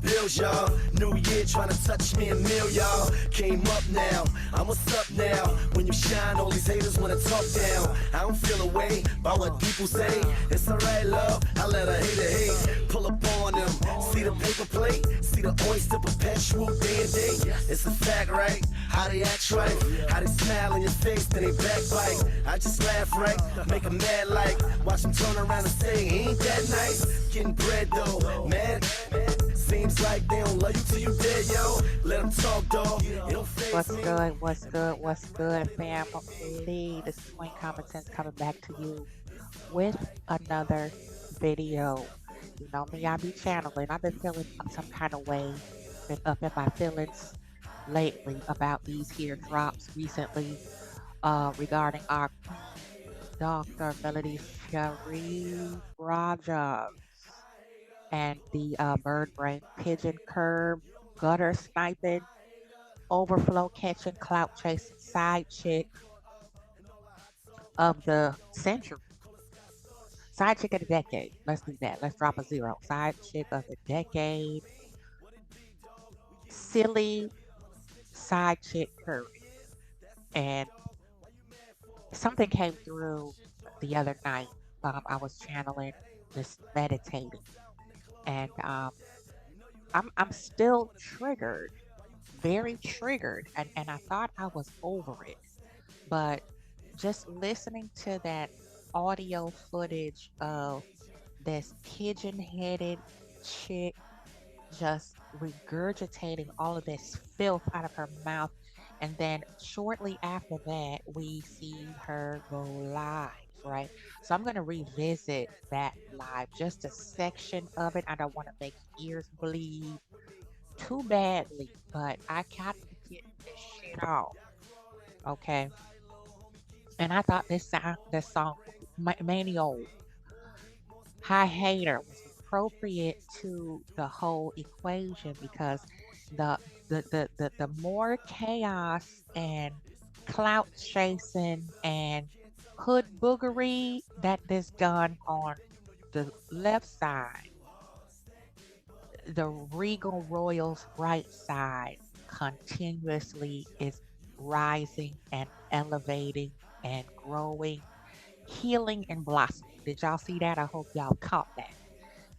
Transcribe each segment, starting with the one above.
bills, y'all. New year trying to touch me a meal, y'all. Came up now, I'm what's up now. When you shine, all these haters wanna talk down. I don't feel away by what people say. It's alright, love, I let a hater hate. Pull up on them, see the paper plate, see the oyster perpetual day and day. It's a fact, right? How they act right, how they smile in your face, then they backbite. I just laugh, right? Make them mad like, watch them turn around and say, ain't that nice? Getting bread though, mad. Seems like they don't love you till you dead, yo. Let them talk, dog. What's good? What's good? What's good, family? This is Queen Competence coming back to you with another video. You know me, I be channeling. I've been feeling some kind of way, been up in my feelings lately about these here drops recently regarding our Queen, Dr. Melody Sharif Rogers and the bird brain pigeon curve, gutter sniping, overflow catching, clout chasing side chick of the century. Side chick of the decade. Let's do that. Let's drop a zero. Side chick of the decade. Silly side chick Curry. And something came through the other night. I was channeling, just meditating, and I'm still triggered, very triggered, and I thought I was over it, but just listening to that audio footage of this pigeon-headed chick just regurgitating all of this filth out of her mouth. And then shortly after that, we see her go live, right? So I'm going to revisit that live, just a section of it. I don't want to make ears bleed too badly, but I got to get this shit off, okay? And I thought this song, Manio High Hater, was appropriate to the whole equation because the the more chaos and clout chasing and hood boogery that is done on the left side, the Regal Royals right side continuously is rising and elevating and growing, healing and blossoming. Did y'all see that? I hope y'all caught that.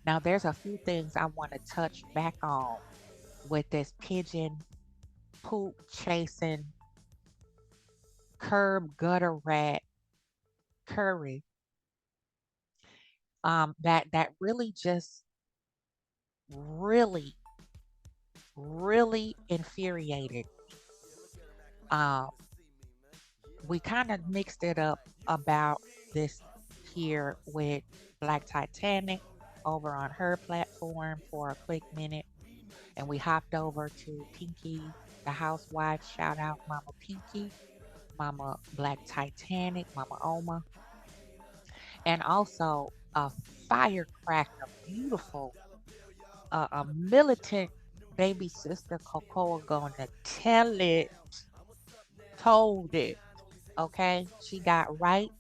Now, there's a few things I want to touch back on with this pigeon poop chasing curb gutter rat curry. That really just really really infuriated. Um, we kind of mixed it up about this here with Black Titanic over on her platform for a quick minute, and we hopped over to Pinky, the housewife. Shout out Mama Pinky, Mama Black Titanic, Mama Oma, and also a firecracker, beautiful, a militant baby sister Cocoa gonna tell it, told it. Okay, she got right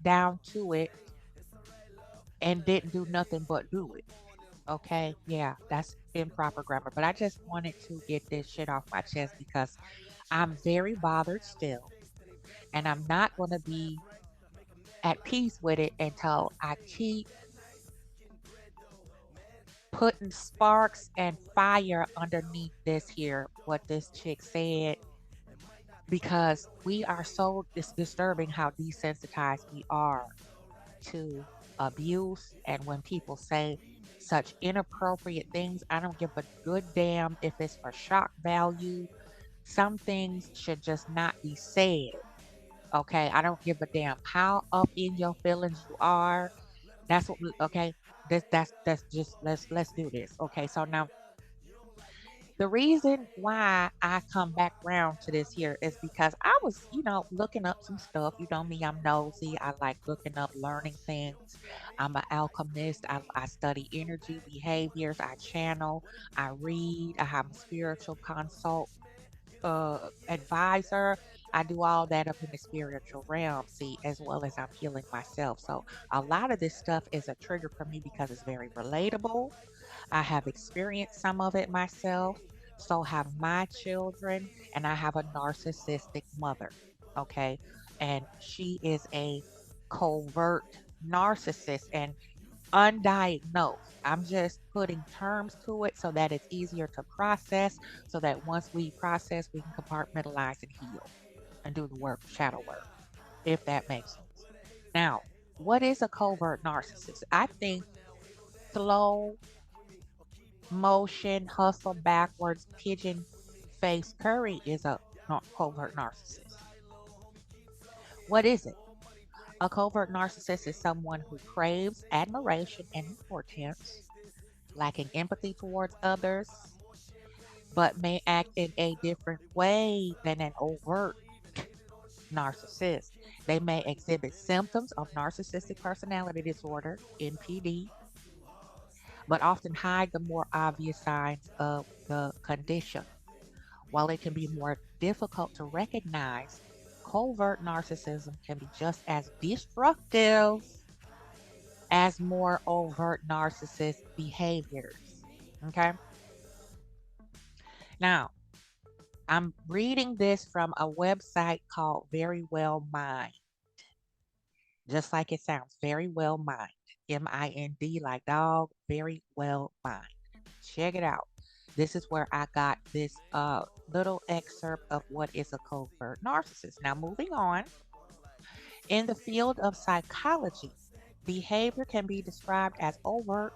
down to it and didn't do nothing but do it. Okay, yeah, that's improper grammar, but I just wanted to get this shit off my chest because I'm very bothered still, and I'm not going to be at peace with it until I keep putting sparks and fire underneath this here, what this chick said, because we are so disturbing how desensitized we are to abuse. And when people say such inappropriate things, I don't give a good damn if it's for shock value. Some things should just not be said. Okay, I don't give a damn how up in your feelings you are. That's what okay. That's just let's do this. Okay, so now the reason why I come back round to this here is because I was, looking up some stuff. You know me, I'm nosy. I like looking up, learning things. I'm an alchemist. I study energy, behaviors. I channel. I read. I have a spiritual consult advisor. I do all that up in the spiritual realm, see, as well as I'm healing myself. So a lot of this stuff is a trigger for me because it's very relatable. I have experienced some of it myself. So have my children, and I have a narcissistic mother. Okay. And she is a covert narcissist and undiagnosed. I'm just putting terms to it so that it's easier to process, so that once we process, we can compartmentalize and heal and do the work, shadow work, if that makes sense. Now, what is a covert narcissist? I think slow motion, hustle backwards, pigeon face curry is a covert narcissist. What is it? A covert narcissist is someone who craves admiration and importance, lacking empathy towards others, but may act in a different way than an overt narcissist. They may exhibit symptoms of narcissistic personality disorder, NPD, but often hide the more obvious signs of the condition. While it can be more difficult to recognize, covert narcissism can be just as destructive as more overt narcissist behaviors. Okay. Now, I'm reading this from a website called Very Well Mind, just like it sounds, Very Well Mind. Mind, like dog, Very Well Mind. Check it out. This is where I got this little excerpt of what is a covert narcissist. Now, moving on, in the field of psychology, behavior can be described as overt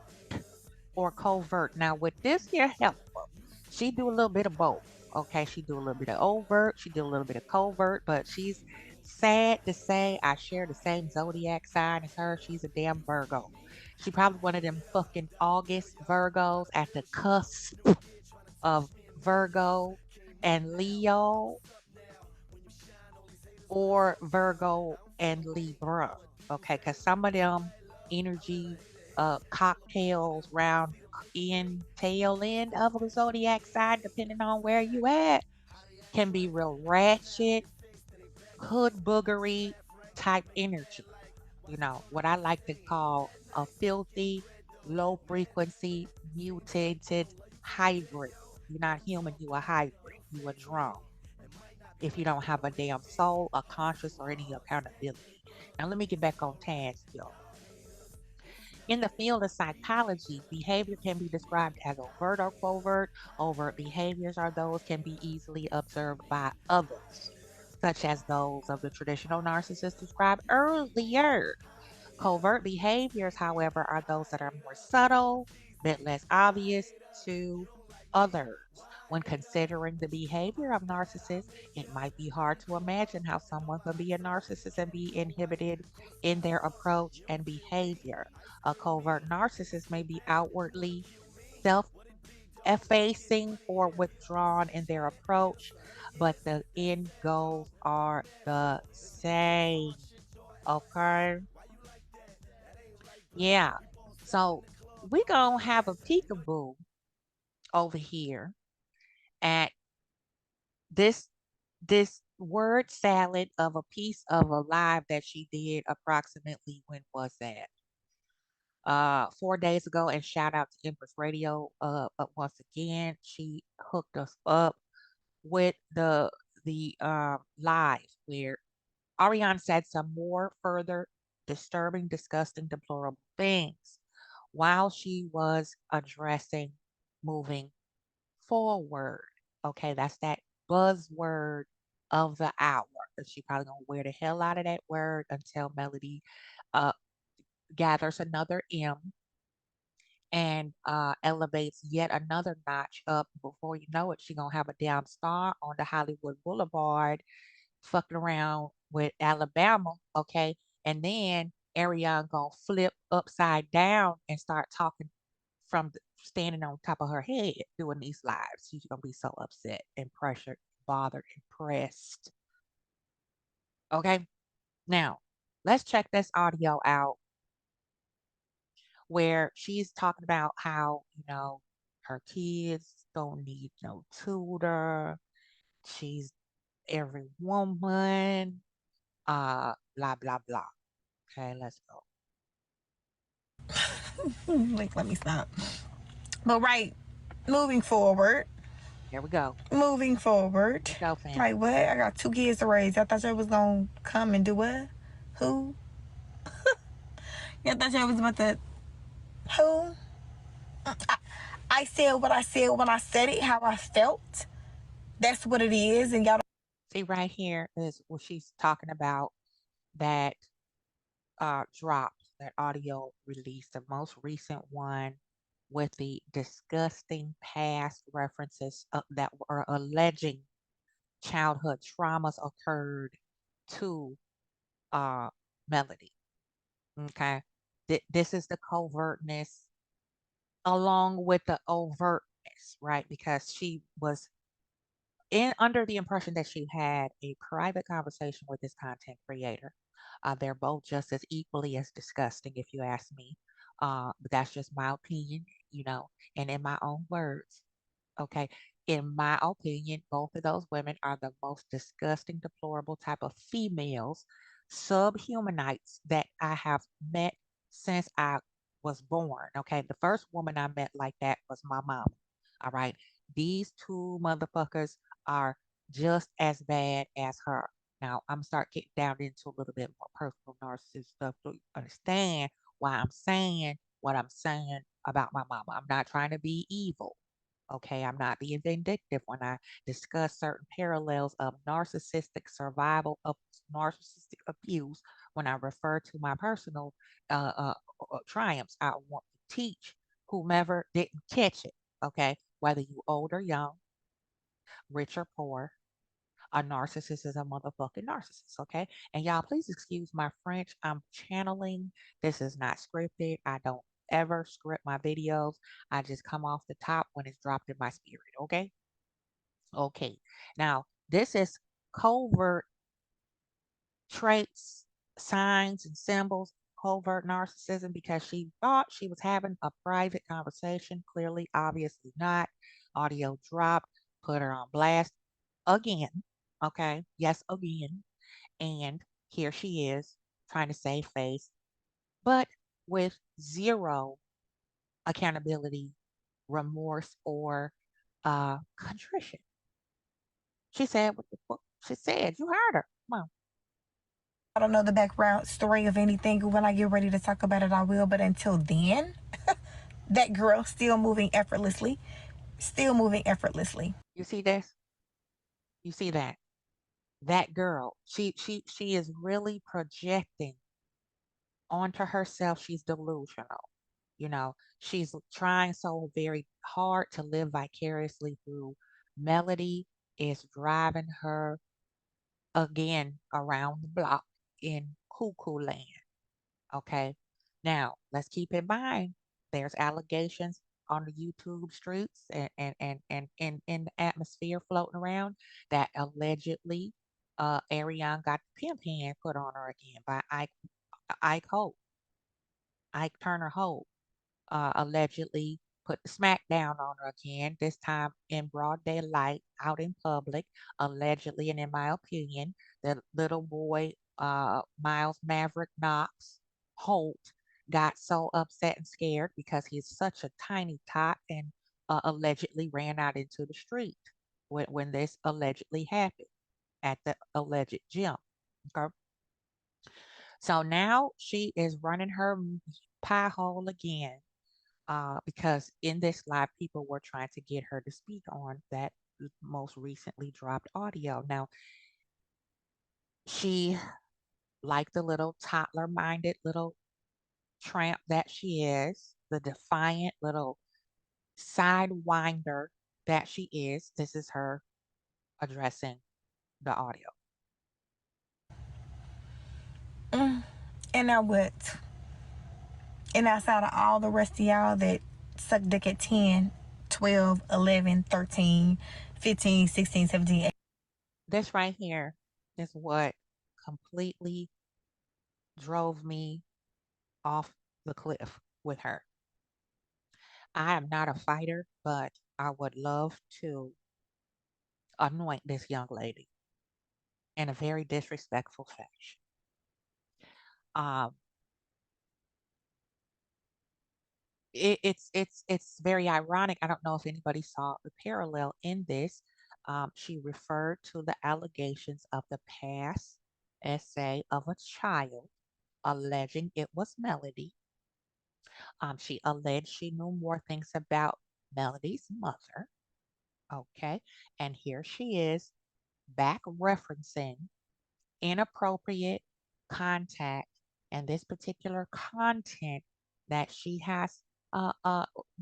or covert. Now, with this here helper, she do a little bit of both. Okay, she do a little bit of overt, she do a little bit of covert, but she's sad to say I share the same zodiac sign as her. She's a damn Virgo. She probably one of them fucking August Virgos at the cusp of Virgo and Leo, or Virgo and Libra. Okay, because some of them energy cocktails round in tail end of the zodiac sign, depending on where you at, can be real ratchet, hood boogery type energy. You know, what I like to call a filthy, low frequency, mutated hybrid. You're not human, you a hybrid. You a drone. If you don't have a damn soul, a conscience, or any accountability. Now let me get back on task, y'all. In the field of psychology, behavior can be described as overt or covert. Overt behaviors are those can be easily observed by others, such as those of the traditional narcissist described earlier. Covert behaviors, however, are those that are more subtle, bit less obvious to others. When considering the behavior of narcissists, it might be hard to imagine how someone can be a narcissist and be inhibited in their approach and behavior. A covert narcissist may be outwardly self effacing or withdrawn in their approach, but the end goals are the same. Okay. Yeah. So we gonna have a peekaboo over here at this this word salad of a piece of a live that she did approximately, when was that? 4 days ago. And shout out to Empress Radio. But once again, she hooked us up with the live where Arionne said some more further disturbing, disgusting, deplorable things while she was addressing moving forward. Okay, that's that buzzword of the hour. And she probably gonna wear the hell out of that word until Melody uh gathers another M and elevates yet another notch up. Before you know it, she gonna have a damn star on the Hollywood Boulevard fucking around with Alabama, okay? And then Ariane gonna flip upside down and start talking from standing on top of her head doing these lives. She's gonna be so upset and pressured, bothered, and pressed. Okay, now let's check this audio out where she's talking about how her kids don't need no tutor. She's every woman. Blah blah blah. Okay, let's go. Like, let me stop. But right, moving forward, Here we go. moving Here forward. we go, fam. Like what? I got two kids to raise. I thought you was gonna come and do what? Who? I thought you was about to who? I said what I said when I said it, how I felt. That's what it is, and y'all. See, right here is what she's talking about, that dropped, that audio release, the most recent one with the disgusting past references that were alleging childhood traumas occurred to uh, Melody. Okay. This is the covertness along with the overtness, right? Because she was in under the impression that she had a private conversation with this content creator. They're both just as equally as disgusting, if you ask me. But that's just my opinion, and in my own words. Okay. In my opinion, both of those women are the most disgusting, deplorable type of females, subhumanites that I have met since I was born. Okay. The first woman I met like that was my mama. All right. These two motherfuckers are just as bad as her. Now, I'm gonna start getting down into a little bit more personal narcissist stuff so you understand why I'm saying what I'm saying about my mama. I'm not trying to be evil. Okay, I'm not being vindictive when I discuss certain parallels of narcissistic survival of narcissistic abuse. When I refer to my personal triumphs, I want to teach whomever didn't catch it. Okay, whether you old or young, rich or poor, a narcissist is a motherfucking narcissist, okay? And y'all, please excuse my French. I'm channeling. This is not scripted. I don't ever script my videos. I just come off the top when it's dropped in my spirit, okay? Okay. Now, this is covert traits, signs, and symbols, covert narcissism, because she thought she was having a private conversation. Clearly, obviously not. Audio dropped, put her on blast again. Okay. Yes, again. And here she is trying to save face, but with zero accountability, remorse, or contrition. She said what the fuck she said. You heard her. Come on. I don't know the background story of anything. When I get ready to talk about it, I will. But until then, that girl still moving effortlessly. Still moving effortlessly. You see this? You see that? That girl, she is really projecting onto herself. She's delusional. She's trying so very hard to live vicariously through Melody, is driving her again around the block in cuckoo land. Okay. Now, let's keep in mind there's allegations on the YouTube streets and in the atmosphere floating around that allegedly Arionne got the pimp hand put on her again by Ike Hope, Ike Turner Hope, allegedly put the smack down on her again, this time in broad daylight, out in public, allegedly, and in my opinion, the little boy, Miles Maverick Knox Holt, got so upset and scared because he's such a tiny tot and allegedly ran out into the street when this allegedly happened at the alleged gym. Okay. So now she is running her pie hole again because in this live, people were trying to get her to speak on that most recently dropped audio. Now, she, like the little toddler minded little tramp that she is, the defiant little sidewinder that she is, this is her addressing the audio. And now what? And outside of all the rest of y'all that suck dick at 10, 12, 11, 13, 15, 16, 17, 18. This right here is what completely drove me off the cliff with her. I am not a fighter, but I would love to anoint this young lady in a very disrespectful fashion. Um, it's very ironic. I don't know if anybody saw the parallel in this. She referred to the allegations of the past essay of a child alleging it was Melody. She alleged she knew more things about Melody's mother. Okay, and here she is back referencing inappropriate contact and this particular content that she has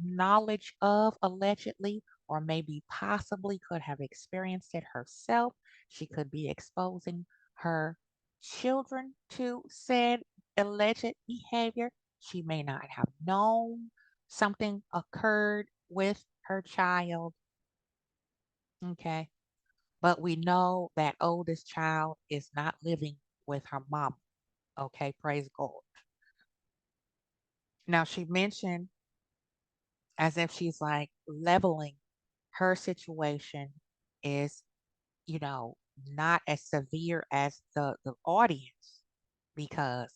knowledge of allegedly, or maybe possibly could have experienced it herself. She could be exposing her children to said alleged behavior. She may not have known something occurred with her child. Okay. But we know that oldest child is not living with her mom. Okay, praise God. Now she mentioned as if she's like leveling her situation is, you know, not as severe as the audience because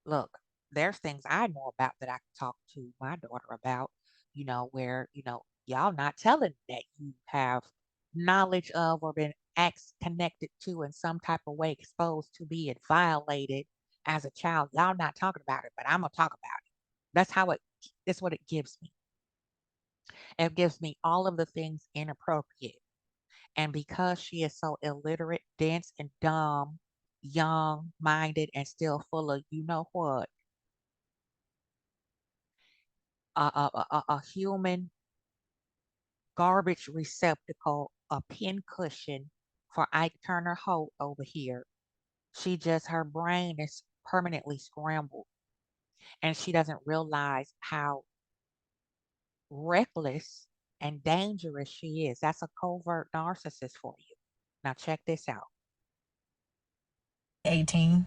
look, there's things I know about that I can talk to my daughter about, where, y'all not telling that you have knowledge of or been connected to in some type of way, exposed to being violated as a child. Y'all not talking about it, but I'm gonna talk about it. That's what it gives me. It gives me all of the things inappropriate. And because she is so illiterate, dense, and dumb, young minded, and still full of you know what, a human garbage receptacle, a pin cushion for Ike Turner Holt over here. Her brain is permanently scrambled and she doesn't realize how reckless and dangerous she is. That's a covert narcissist for you. Now, check this out. 18.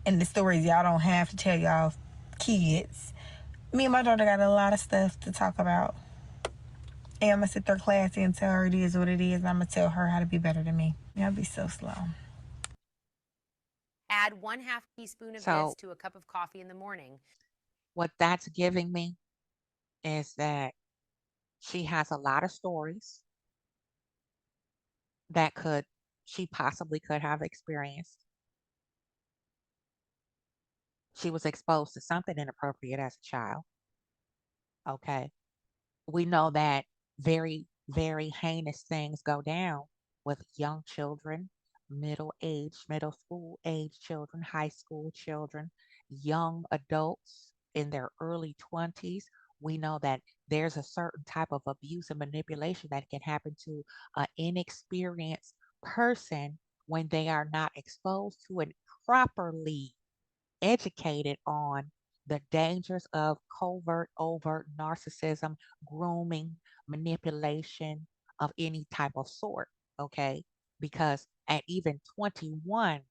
And the stories y'all don't have to tell y'all kids. Me and my daughter got a lot of stuff to talk about. And I'm going to sit there classy and tell her it is what it is. And I'm going to tell her how to be better than me. Y'all be so slow. Add 1/2 teaspoon of So, this to a cup of coffee in the morning. What that's giving me is that she has a lot of stories that she possibly could have experienced. She was exposed to something inappropriate as a child. Okay. We know that very, very heinous things go down with young children, middle school age children, high school children, young adults in their early 20s. We know that there's a certain type of abuse and manipulation that can happen to an inexperienced person when they are not exposed to it properly educated on the dangers of covert, overt narcissism, grooming, manipulation of any type of sort. Okay. Because at even 21,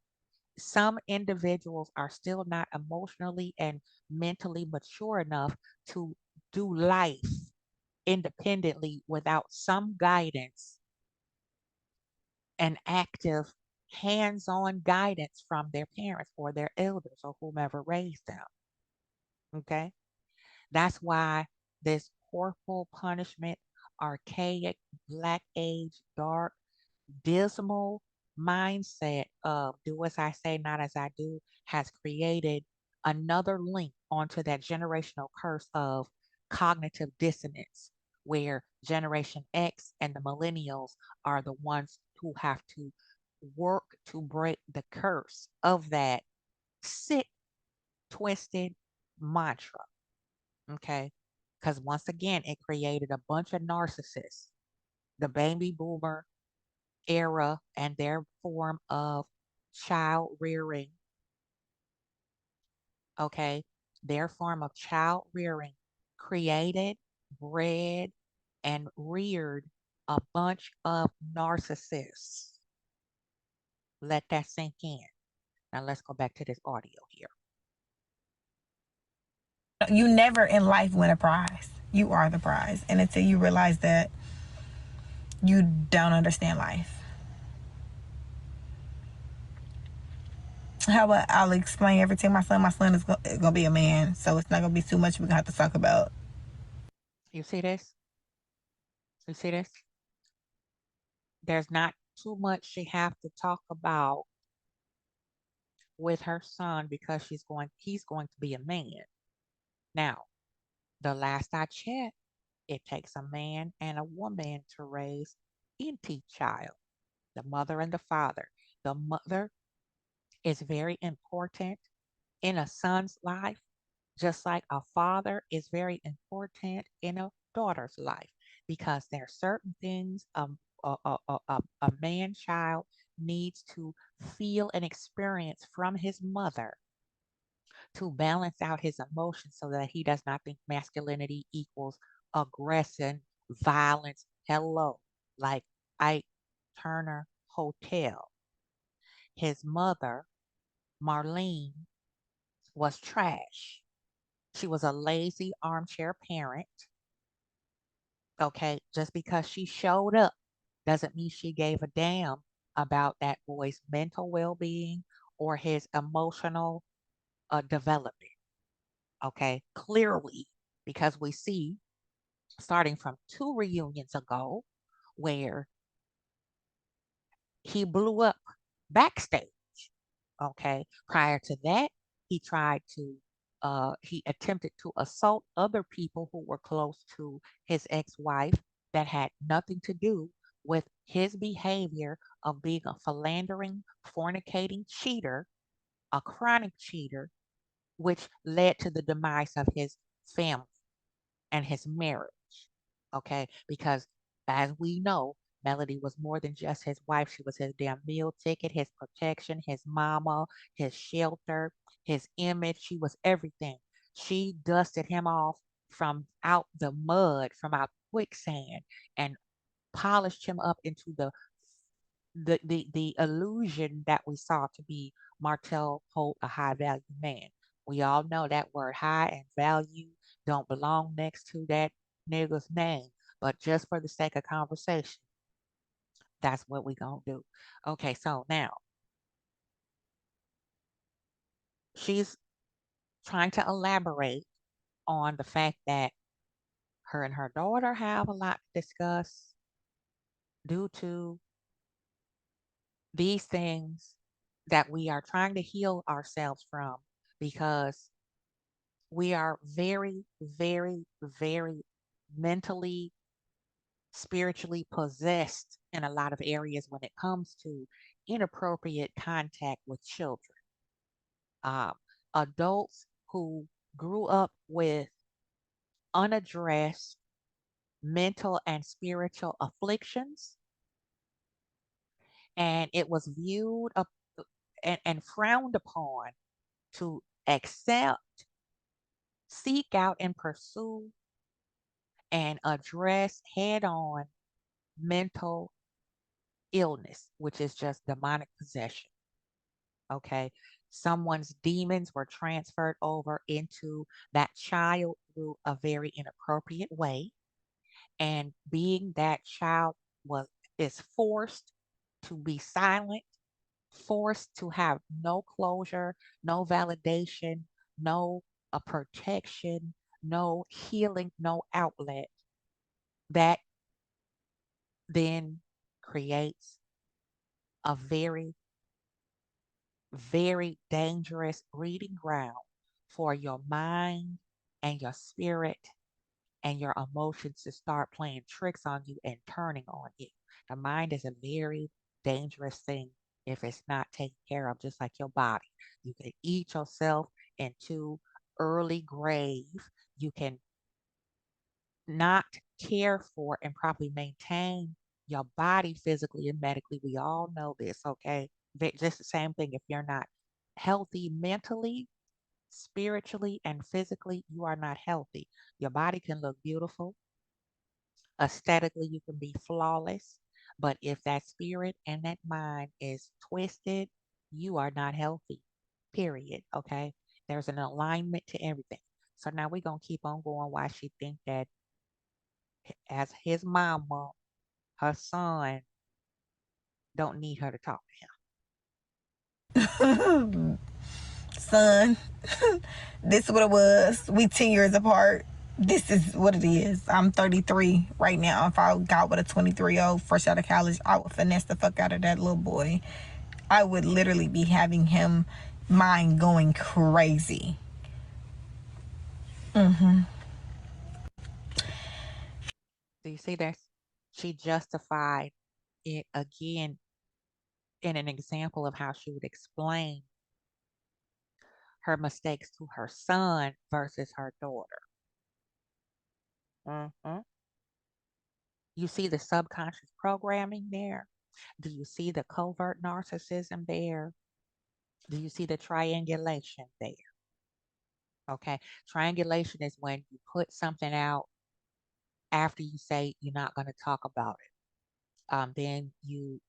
some individuals are still not emotionally and mentally mature enough to do life independently without some guidance and active hands on guidance from their parents or their elders or whomever raised them. Okay. That's why this corporal punishment, archaic, black age, dark, dismal mindset of do as I say, not as I do, has created another link onto that generational curse of cognitive dissonance, where Generation X and the millennials are the ones who have to work to break the curse of that sick, twisted mantra. Okay. Because once again, it created a bunch of narcissists, the baby boomer era and their form of child rearing. Okay. Their form of child rearing created, bred, and reared a bunch of narcissists. Let that sink in. Now let's go back to this audio here. You never in life win a prize. You are the prize. And until you realize that, you don't understand life. How about I'll explain everything my son. My son is gonna be a man, so it's not gonna be too much we're gonna have to talk about. You see this? You see this? There's not too much she have to talk about with her son because he's going to be a man. Now, the last I checked, it takes a man and a woman to raise any child, the mother and the father. The mother is very important in a son's life, just like a father is very important in a daughter's life, because there are certain things a man child needs to feel and experience from his mother to balance out his emotions so that he does not think masculinity equals aggression, violence. Hello, like Ike Turner Hotel. His mother, Marlene, was trash. She was a lazy armchair parent. Okay, just because she showed up doesn't mean she gave a damn about that boy's mental well being or his emotional development. Okay, clearly, because we see starting from two reunions ago where he blew up backstage. Okay, prior to that, he attempted to assault other people who were close to his ex-wife that had nothing to do with his behavior of being a philandering, fornicating cheater, a chronic cheater, which led to the demise of his family and his marriage. Okay, because as we know, Melody was more than just his wife. She was his damn meal ticket, his protection, his mama, his shelter, his image. She was everything. She dusted him off from out the mud, from out quicksand, and polished him up into the illusion that we saw to be Martell Holt, a high value man. We all know that word high and value don't belong next to that nigga's name. But just for the sake of conversation, that's what we gonna do. Okay, so now she's trying to elaborate on the fact that her and her daughter have a lot to discuss due to these things that we are trying to heal ourselves from, because we are very, very, very mentally, spiritually possessed in a lot of areas when it comes to inappropriate contact with children. Um, Adults who grew up with unaddressed mental and spiritual afflictions, and it was viewed up and frowned upon to accept, seek out, and pursue and address head on mental illness, which is just demonic possession. Okay. Someone's demons were transferred over into that child through a very inappropriate way. And being that child was is forced to be silent, forced to have no closure, no validation, no protection, no healing, no outlet, that then creates a very, very dangerous breeding ground for your mind and your spirit and your emotions to start playing tricks on you and turning on you. The mind is a very dangerous thing if it's not taken care of, just like your body. You can eat yourself into early grave. You can not care for and properly maintain your body physically and medically. We all know this, okay? Just the same thing. If you're not healthy mentally, spiritually, and physically, you are not healthy. Your body can look beautiful. Aesthetically, you can be flawless. But if that spirit and that mind is twisted, you are not healthy. Period. Okay. There's an alignment to everything. So now we're gonna keep on going why she think that as his mama, her son don't need her to talk to him. Son, this is what it was. We 10 years apart. This is what it is. I'm 33 right now. If I got with a 23-year-old fresh out of college, I would finesse the fuck out of that little boy. I would literally be having him mind going crazy. Do you see that? She justified it again in an example of how she would explain her mistakes to her son versus her daughter. hmm You see the subconscious programming there? Do you see the covert narcissism there? Do you see the triangulation there? Okay. Triangulation is when you put something out after you say you're not going to talk about it. Then you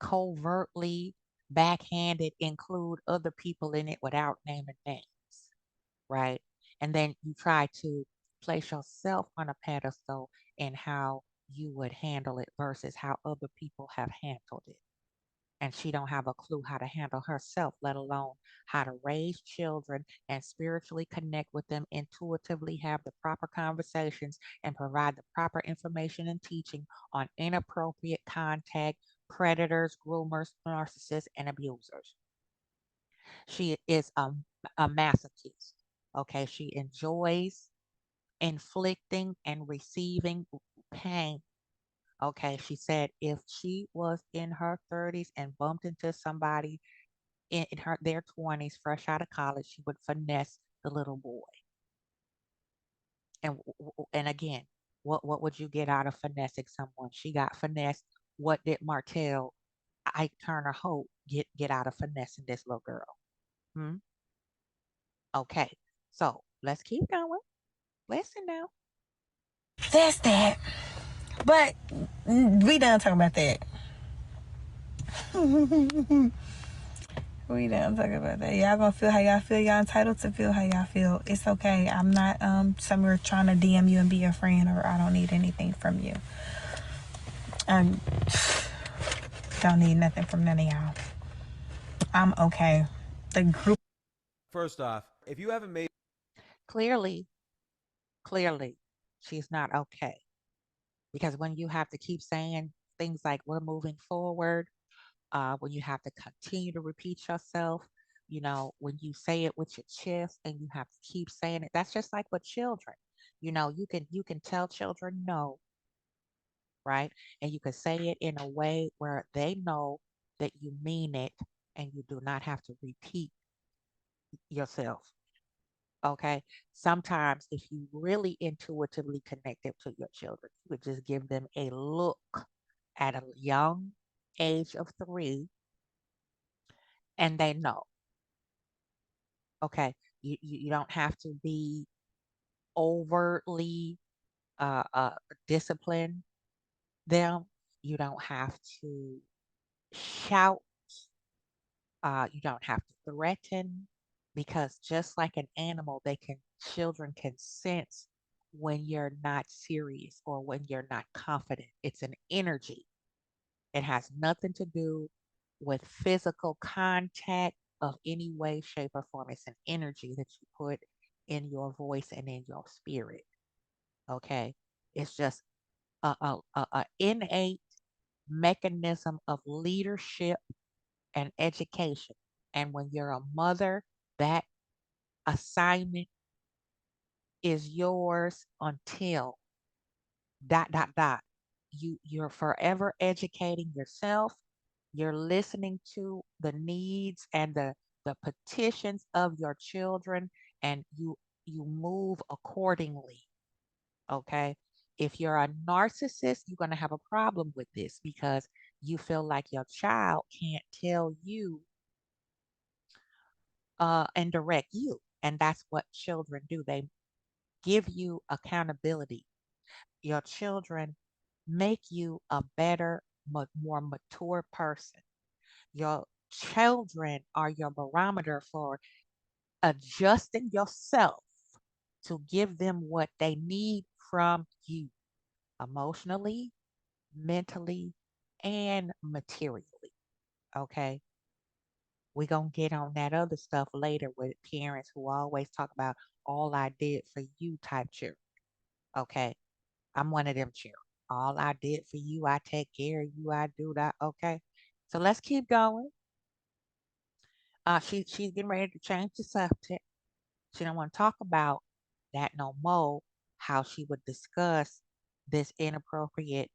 covertly, backhanded include other people in it without naming names, right? And then you try to place yourself on a pedestal in how you would handle it versus how other people have handled it. And she don't have a clue how to handle herself, let alone how to raise children and spiritually connect with them, intuitively have the proper conversations and provide the proper information and teaching on inappropriate contact, predators, groomers, narcissists, and abusers. She is a masochist. Okay, she enjoys inflicting and receiving pain. Okay, she said if she was in her 30s and bumped into somebody in her their 20s, fresh out of college, she would finesse the little boy. And again, what would you get out of finessing someone? She got finessed. What did Martell Ike Turner Hope get out of finessing this little girl? Hmm? Okay, so let's keep going. Listen now. That's that. But we done talking about that. We done talking about that. Y'all gonna feel how y'all feel. Y'all entitled to feel how y'all feel. It's okay. I'm not somewhere trying to DM you and be your friend, or I don't need anything from you. Um, don't need nothing from none of y'all. I'm okay. The group. First off, if you haven't made Clearly, she's not okay. Because when you have to keep saying things like we're moving forward, when you have to continue to repeat yourself, when you say it with your chest and you have to keep saying it, that's just like with children. You can tell children no, right? And you can say it in a way where they know that you mean it and you do not have to repeat yourself. Okay. Sometimes, if you really intuitively connected to your children, you would just give them a look at a young age of 3 and they know. Okay. You don't have to be overtly uh, discipline them. You don't have to shout. You don't have to threaten because just like an animal, children can sense when you're not serious or when you're not confident. It's an energy. It has nothing to do with physical contact of any way, shape, or form. It's an energy that you put in your voice and in your spirit. Okay. It's just a innate mechanism of leadership and education. And when you're a mother, that assignment is yours until dot dot dot. You're forever educating yourself. You're listening to the needs and the petitions of your children, and you move accordingly. Okay. If you're a narcissist, you're going to have a problem with this because you feel like your child can't tell you and direct you. And that's what children do. They give you accountability. Your children make you a better, more mature person. Your children are your barometer for adjusting yourself to give them what they need from you emotionally, mentally, and materially. Okay. We're going to get on that other stuff later with parents who always talk about all I did for you type children. Okay. I'm one of them children. All I did for you, I take care of you, I do that. Okay. So let's keep going. She's getting ready to change the subject. She don't want to talk about that no more. How she would discuss this inappropriate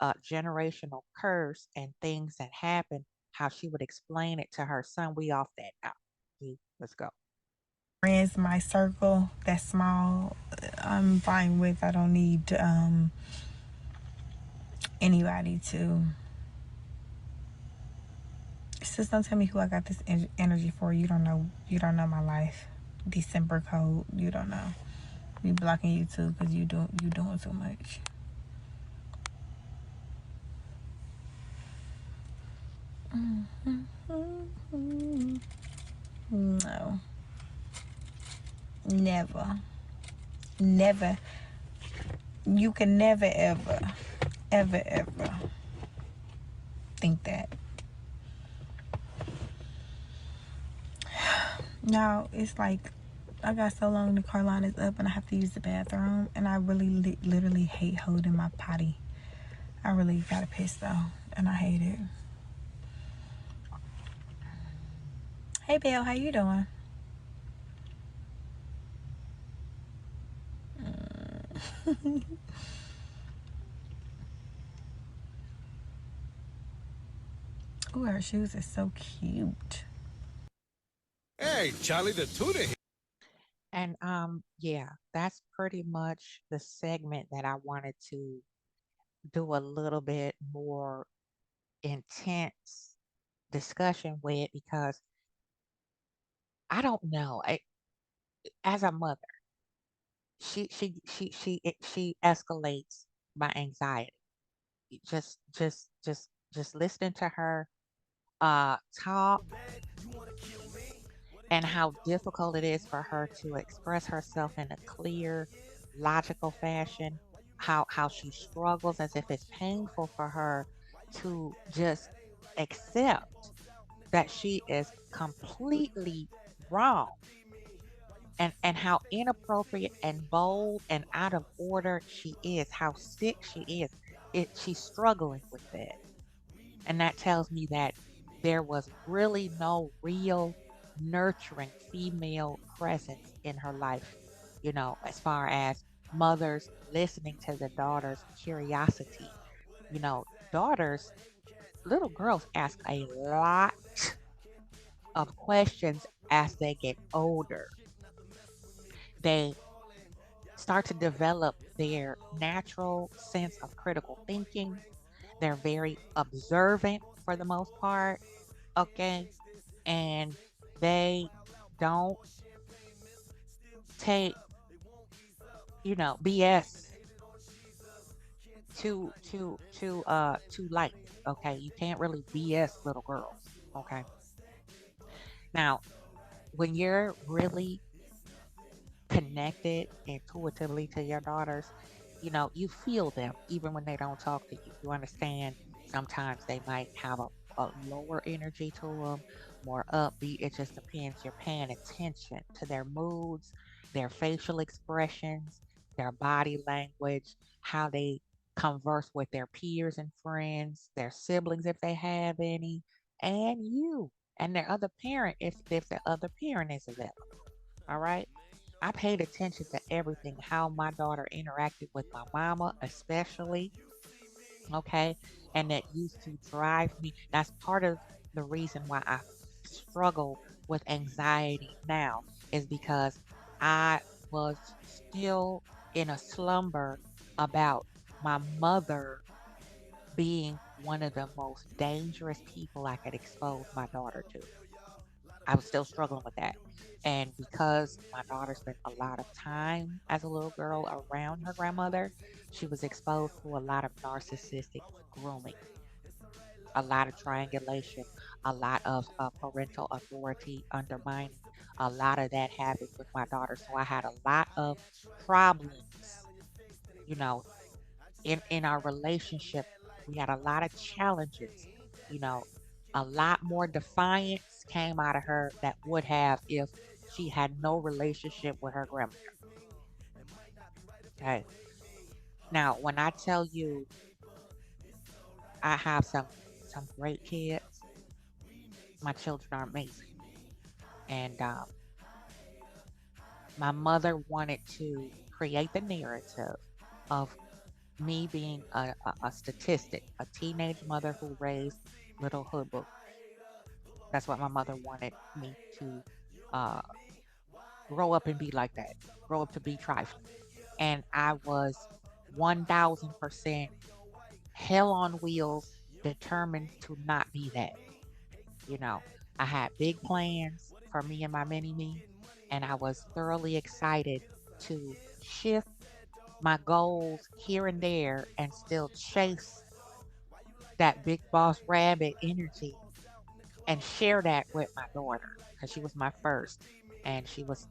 generational curse and things that happen. How she would explain it to her son. We off that now. Let's go. Friends, my circle, that's small, I'm fine with. I don't need anybody to. Just don't tell me who I got this energy for. You don't know. You don't know my life. December code. You don't know. We blocking you too because you doing too much. No. Never. Never. You can never ever think that. Now it's like I got so long the car line is up and I have to use the bathroom, and I really literally hate holding my potty. I really got a piss though, and I hate it. Hey Bill, how you doing? Ooh, her shoes are so cute. Hey, Charlie the Tutor. And yeah, that's pretty much the segment that I wanted to do a little bit more intense discussion with because I don't know. As a mother, she escalates my anxiety. Just listening to her talk and how difficult it is for her to express herself in a clear, logical fashion, how she struggles as if it's painful for her to just accept that she is completely wrong, and how inappropriate and bold and out of order she is, how sick she is. She's struggling with that. And that tells me that there was really no real nurturing female presence in her life, as far as mothers listening to the daughter's curiosity. Daughters, little girls ask a lot of questions as they get older. They start to develop their natural sense of critical thinking. They're very observant for the most part. Okay. And they don't take, BS too lightly. Okay. You can't really BS little girls. Okay. Now, when you're really connected intuitively to your daughters, you feel them even when they don't talk to you. You understand sometimes they might have a lower energy to them, more upbeat. It just depends. You're paying attention to their moods, their facial expressions, their body language, how they converse with their peers and friends, their siblings if they have any, and you and their other parent if the other parent is available. All right. I paid attention to everything, how my daughter interacted with my mama, especially. Okay. And that used to drive me. That's part of the reason why I struggle with anxiety now, is because I was still in a slumber about my mother being one of the most dangerous people I could expose my daughter to. I was still struggling with that. And because my daughter spent a lot of time as a little girl around her grandmother, she was exposed to a lot of narcissistic grooming, a lot of triangulation, a lot of parental authority undermining. A lot of that happened with my daughter. So I had a lot of problems, you know, in our relationship. We had a lot of challenges, you know, A lot more defiance came out of her that would have if she had no relationship with her grandmother. Okay. Now, when I tell you I have some great kids, my children are amazing. And my mother wanted to create the narrative of me being a statistic, a teenage mother who raised little hoodbook. That's what my mother wanted me to uh, grow up and be like that, grow up to be trifling. And I was 1000% hell on wheels, determined to not be that. You know, I had big plans for me and my mini me, and I was thoroughly excited to shift my goals here and there and still chase that big boss rabbit energy and share that with my daughter because she was my first. And she was,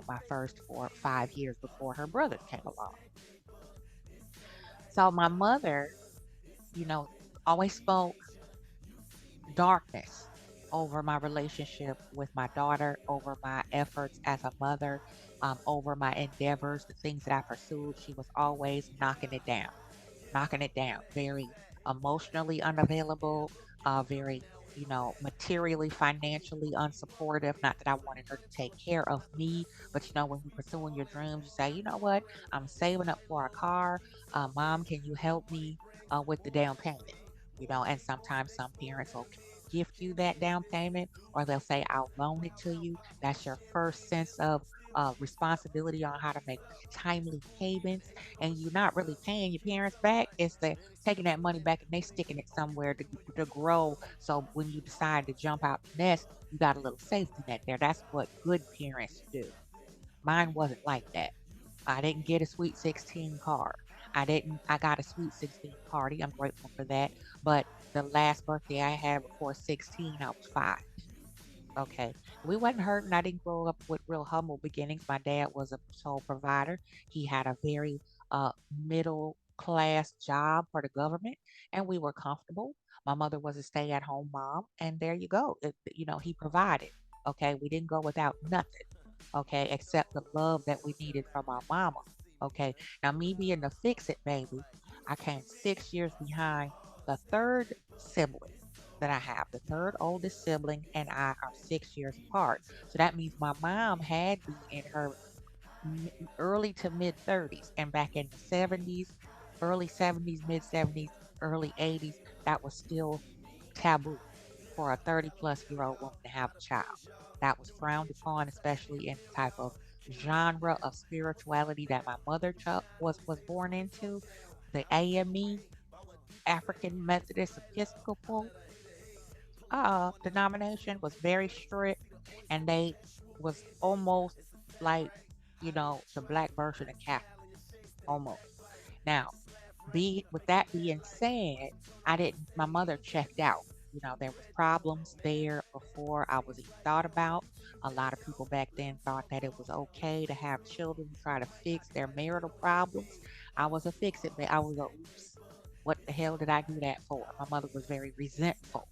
my first for 5 years before her brother came along. So my mother, you know, always spoke darkness over my relationship with my daughter, over my efforts as a mother, over my endeavors, the things that I pursued. She was always knocking it down, very emotionally unavailable, very, materially, financially unsupportive. Not that I wanted her to take care of me, but when you're pursuing your dreams, you say, you know what, I'm saving up for a car. Mom, can you help me with the down payment? And sometimes some parents will gift you that down payment, or they'll say, I'll loan it to you. That's your first sense of responsibility on how to make timely payments, and you're not really paying your parents back. It's the taking that money back and they sticking it somewhere to grow. So when you decide to jump out the nest, you got a little safety net there. That's what good parents do. Mine wasn't like that. I didn't get a Sweet 16 card. I got a Sweet 16 party. I'm grateful for that. But the last birthday I had before 16, I was 5. Okay. We wasn't hurting. I didn't grow up with real humble beginnings. My dad was a sole provider. He had a very middle class job for the government, and we were comfortable. My mother was a stay at home mom, and there you go. He provided. Okay. We didn't go without nothing. Okay. Except the love that we needed from our mama. Okay. Now, me being the fix it baby, I came 6 years behind the third sibling that I have. The third oldest sibling and I are 6 years apart. So that means my mom had me in her early to mid 30s. And back in the 70s, early 70s, mid 70s, early 80s, that was still taboo for a 30-plus-year-old woman to have a child. That was frowned upon, especially in the type of genre of spirituality that my mother was born into. The AME, African Methodist Episcopal denomination, was very strict, and they was almost like the black version of Catholic, almost. Now, be with that being said, I didn't. My mother checked out. There was problems there before I was even thought about. A lot of people back then thought that it was okay to have children who try to fix their marital problems. I was a fix it, but I was a oops. What the hell did I do that for? My mother was very resentful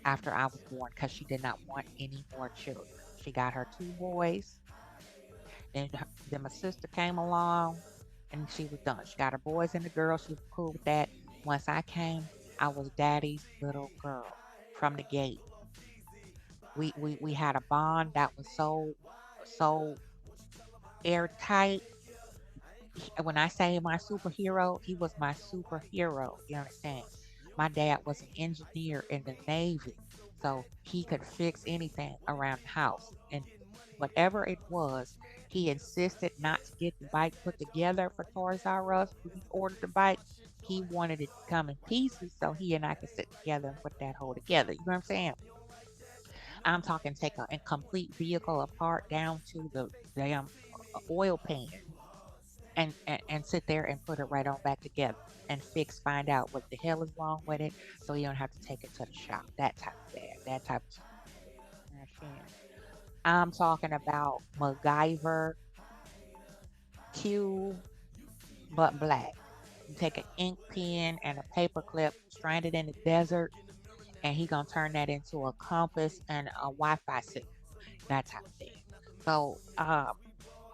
after I was born because she did not want any more children. She got her 2 boys. Then my sister came along and she was done. She got her boys and the girls. She was cool with that. Once I came, I was daddy's little girl from the gate. We had a bond that was so airtight. When I say my superhero, he was my superhero. You understand? My dad was an engineer in the Navy, so he could fix anything around the house. And whatever it was, he insisted not to get the bike put together for Toys R Us. When we ordered the bike, he wanted it to come in pieces so he and I could sit together and put that whole together. You know what I'm saying? I'm talking take a complete vehicle apart down to the damn oil pan and sit there and put it right on back together and find out what the hell is wrong with it so you don't have to take it to the shop. That type of dad, that type of. I'm talking about MacGyver Q, but black. You take an ink pen and a paper clip, stranded in the desert, and he gonna turn that into a compass and a Wi-Fi signal. That type of thing. So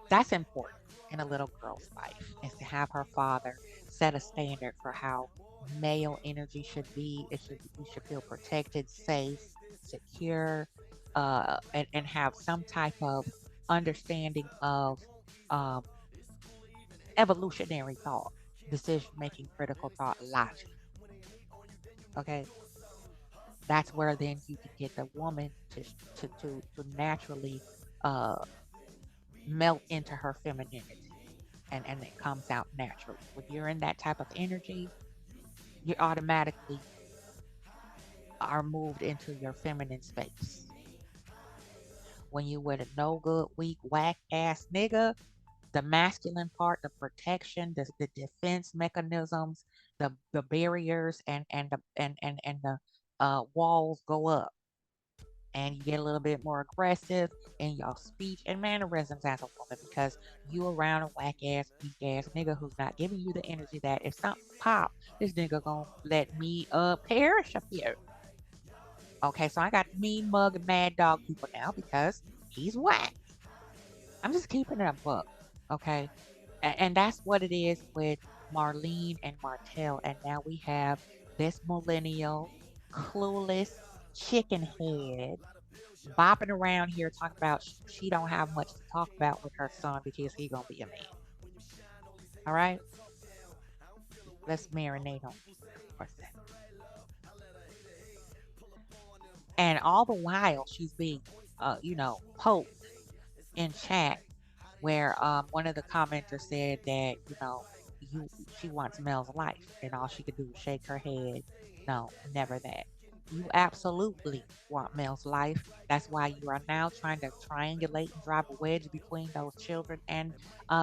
that's important in a little girl's life, is to have her father set a standard for how male energy should be. You should feel protected, safe, secure, and have some type of understanding of um, evolutionary thought, decision making, critical thought, logic. Okay, that's where then you can get the woman to naturally uh, melt into her femininity, and it comes out naturally. When you're in that type of energy, you automatically are moved into your feminine space. When you with a no good, weak, whack ass nigga, the masculine part, the protection, the defense mechanisms, the barriers and the walls go up, and you get a little bit more aggressive in your speech and mannerisms as a woman, because you around a whack ass, weak ass nigga who's not giving you the energy that if something pop, this nigga gonna let me perish up here. Okay, so I got mean mug and mad dog people now because he's whack. I'm just keeping it a buck. Okay. And that's what it is with Marlene and Martell. And now we have this millennial, clueless chicken head bopping around here talking about she don't have much to talk about with her son because he gonna be a man. All right, let's marinate on this for a second. And all the while she's being, poked in chat, where one of the commenters said that you she wants Mel's life, and all she could do was shake her head. No, never that. You absolutely want Mel's life. That's why you are now trying to triangulate and drive a wedge between those children and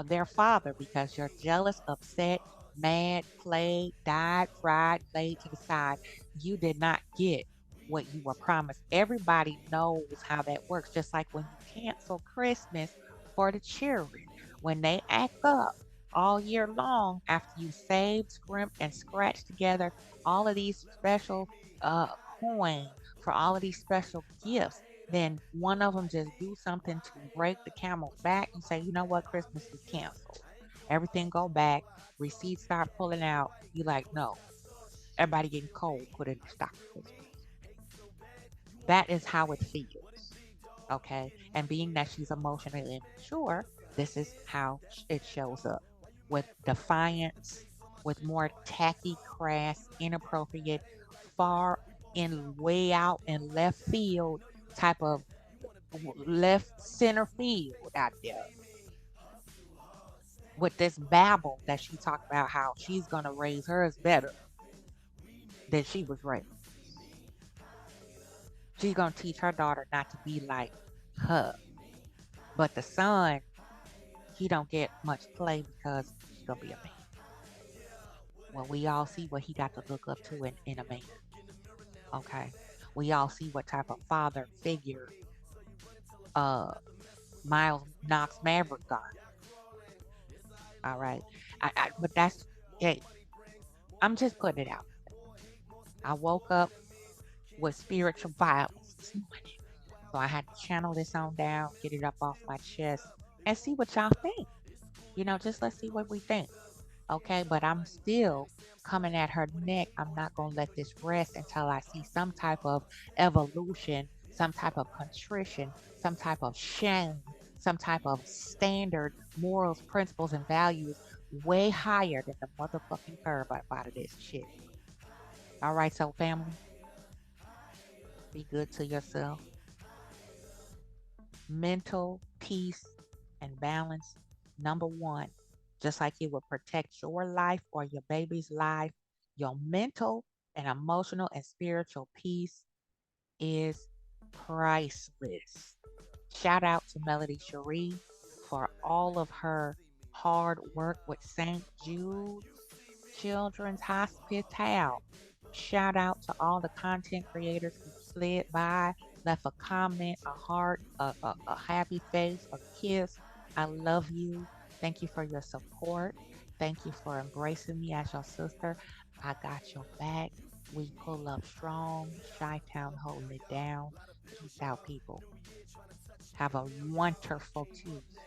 their father, because you're jealous, upset, mad, played, died, fried, laid to the side. You did not get what you were promised. Everybody knows how that works. Just like when you cancel Christmas for the children, when they act up all year long after you saved, scrimped, and scratched together all of these special uh, coin for all of these special gifts, then one of them just do something to break the camel's back. You say, you know what, Christmas is canceled. Everything go back. Receipts start pulling out. You like, no, everybody getting cold. Put it in stock Christmas. That is how it feels. Okay. And being that she's emotionally immature, this is how it shows up with defiance, with more tacky, crass, inappropriate, far in, way out in left field type of left center field out there, with this babble that she talked about how she's going to raise hers better than she was raised. She's going to teach her daughter not to be like her. But the son, he don't get much play because he's going to be a man. Well, we all see what he got to look up to in a man. Okay. We all see what type of father figure uh Miles Knox Maverick got. All right. But that's, hey, I'm just putting it out. I woke up with spiritual violence this morning. So I had to channel this on down, get it up off my chest, and see what y'all think. Just let's see what we think. Okay, but I'm still coming at her neck. I'm not going to let this rest until I see some type of evolution, some type of contrition, some type of shame, some type of standard morals, principles, and values way higher than the motherfucking curve up out of this shit. All right, so family, be good to yourself. Mental peace and balance, number one. Just like it will protect your life or your baby's life, your mental and emotional and spiritual peace is priceless. Shout out to Melody Cherie for all of her hard work with St. Jude's Children's Hospital. Shout out to all the content creators who slid by, left a comment, a heart, a happy face, a kiss. I love you. Thank you for your support. Thank you for embracing me as your sister. I got your back. We pull up strong, Chi-Town holding it down. Peace out, people. Have a wonderful Tuesday.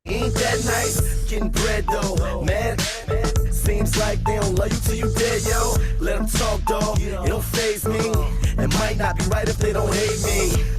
Ain't that nice? Getting bread though, man. Seems like they don't love you till you dead, yo. Let them talk, dog. It don't faze me. It might not be right if they don't hate me.